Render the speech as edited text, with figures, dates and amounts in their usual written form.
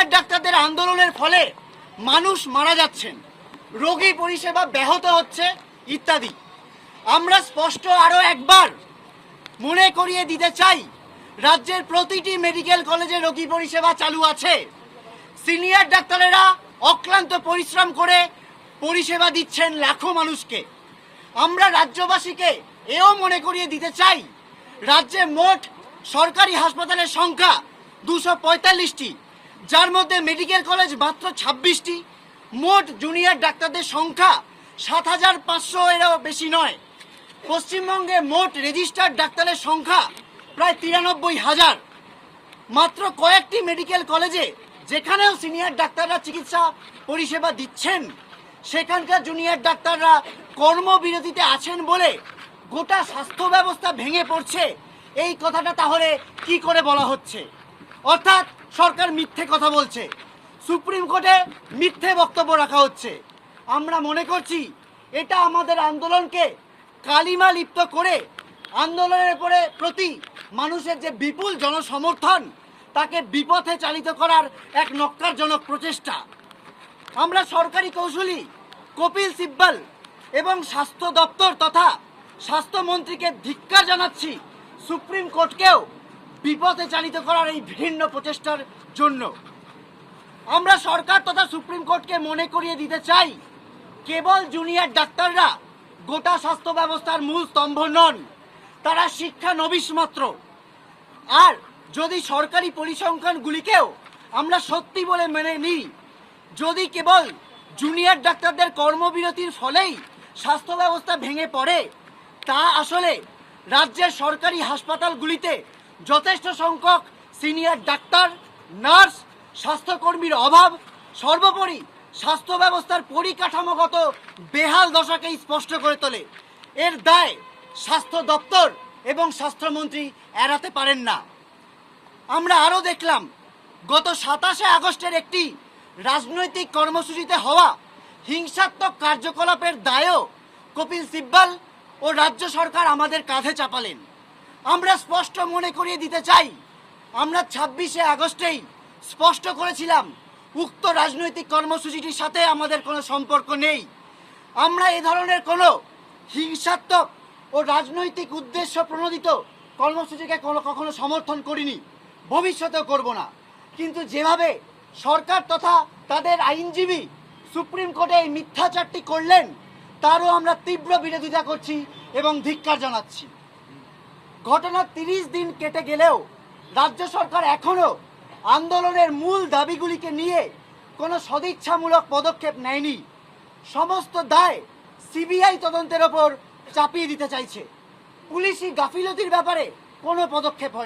Senior ডাক্তারদের আন্দোলনের ফলে মানুষ মারা যাচ্ছেন, রোগী পরিষেবা ব্যাহত হচ্ছে ইত্যাদি। আমরা স্পষ্ট আরও একবার মনে করিয়ে দিতে চাই, রাজ্যের প্রতিটি মেডিকেল কলেজে রোগী পরিষেবা চালু আছে। সিনিয়র ডাক্তারেরা অক্লান্ত পরিশ্রম করে পরিষেবা দিচ্ছেন লাখো মানুষকে। আমরা রাজ্যবাসীকে এও মনে করিয়ে দিতে চাই, রাজ্যে মোট সরকারি হাসপাতালের সংখ্যা 245টি, যার মধ্যে মেডিকেল কলেজ মাত্র 26টি। মোট জুনিয়র ডাক্তারদের সংখ্যা 7,500 এরও বেশি নয়। পশ্চিমবঙ্গে মোট রেজিস্টার্ড ডাক্তারের সংখ্যা প্রায় 93,000। মাত্র কয়েকটি মেডিকেল কলেজে যেখানেও সিনিয়র ডাক্তাররা চিকিৎসা পরিষেবা দিচ্ছেন, সেখানকার জুনিয়র ডাক্তাররা কর্মবিরতিতে আছেন বলে গোটা স্বাস্থ্য ব্যবস্থা ভেঙে পড়ছে। এই কথাটা তাহলে কি করে বলা হচ্ছে? অর্থাৎ সরকার মিথ্যে কথা বলছে, সুপ্রিম কোর্টে মিথ্যে বক্তব্য রাখা হচ্ছে। আমরা মনে করছি এটা আমাদের আন্দোলনকে কালিমা লিপ্ত করে আন্দোলনের প্রতি মানুষের যে বিপুল জনসমর্থন, তাকে বিপথে চালিত করার এক নক্কারজনক প্রচেষ্টা। আমরা সরকারি কৌশলী কপিল সিব্বল এবং স্বাস্থ্য দপ্তর তথা স্বাস্থ্যমন্ত্রীকে ধিক্কার জানাচ্ছি, সুপ্রিম কোর্টকেও বিপথে চালিত করার এই ভিন্ন প্রচেষ্টার জন্য। আমরা সরকার তথা সুপ্রিম কোর্টকে মনে করিয়ে দিতে চাই, কেবল জুনিয়র ডাক্তাররা গোটা স্বাস্থ্য ব্যবস্থার মূল স্তম্ভ নন, তারা শিক্ষানবিশ মাত্র। আর যদি সরকারি পরিসংখ্যানগুলিকেও আমরা সত্যি বলে মেনে নিই, যদি কেবল জুনিয়র ডাক্তারদের কর্মবিরতির ফলেই স্বাস্থ্য ব্যবস্থা ভেঙে পড়ে, তা আসলে রাজ্যের সরকারি হাসপাতালগুলিতে যথেষ্ট সংখ্যক সিনিয়র ডাক্তার, নার্স, স্বাস্থ্যকর্মীর অভাব, সর্বোপরি স্বাস্থ্য ব্যবস্থার পরিকাঠামোগত বেহাল দশাকেই স্পষ্ট করে তোলে। এর দায় স্বাস্থ্য দপ্তর এবং স্বাস্থ্যমন্ত্রী এড়াতে পারেন না। আমরা আরও দেখলাম, গত 27শে আগস্টের একটি রাজনৈতিক কর্মসূচিতে হওয়া হিংসাত্মক কার্যকলাপের দায়ও কপিল সিব্বল ও রাজ্য সরকার আমাদের কাঁধে চাপালেন। আমরা স্পষ্ট মনে করিয়ে দিতে চাই, আমরা 26শে আগস্টেই স্পষ্ট করেছিলাম উক্ত রাজনৈতিক কর্মসূচিটির সাথে আমাদের কোনো সম্পর্ক নেই। আমরা এ ধরনের কোনো হিংসাত্মক ও রাজনৈতিক উদ্দেশ্য প্রণোদিত কর্মসূচিকে কখনো সমর্থন করিনি, ভবিষ্যতেও করব না। কিন্তু যেভাবে সরকার তথা তাদের আইনজীবী সুপ্রিম কোর্টে এই মিথ্যাচারটি করলেন, তারও আমরা তীব্র বিরোধিতা করছি এবং ধিক্কার জানাচ্ছি। ঘটনার 30 দিন কেটে গেলেও রাজ্য সরকার এখনও আন্দোলনের মূল দাবিগুলিকে নিয়ে কোনো সদিচ্ছামূলক পদক্ষেপ নেয়নি। সমস্ত দায় সিবিআই তদন্তের ওপর চাপিয়ে দিতে চাইছে। পুলিশি গাফিলতির ব্যাপারে কোনো পদক্ষেপ হয়নি।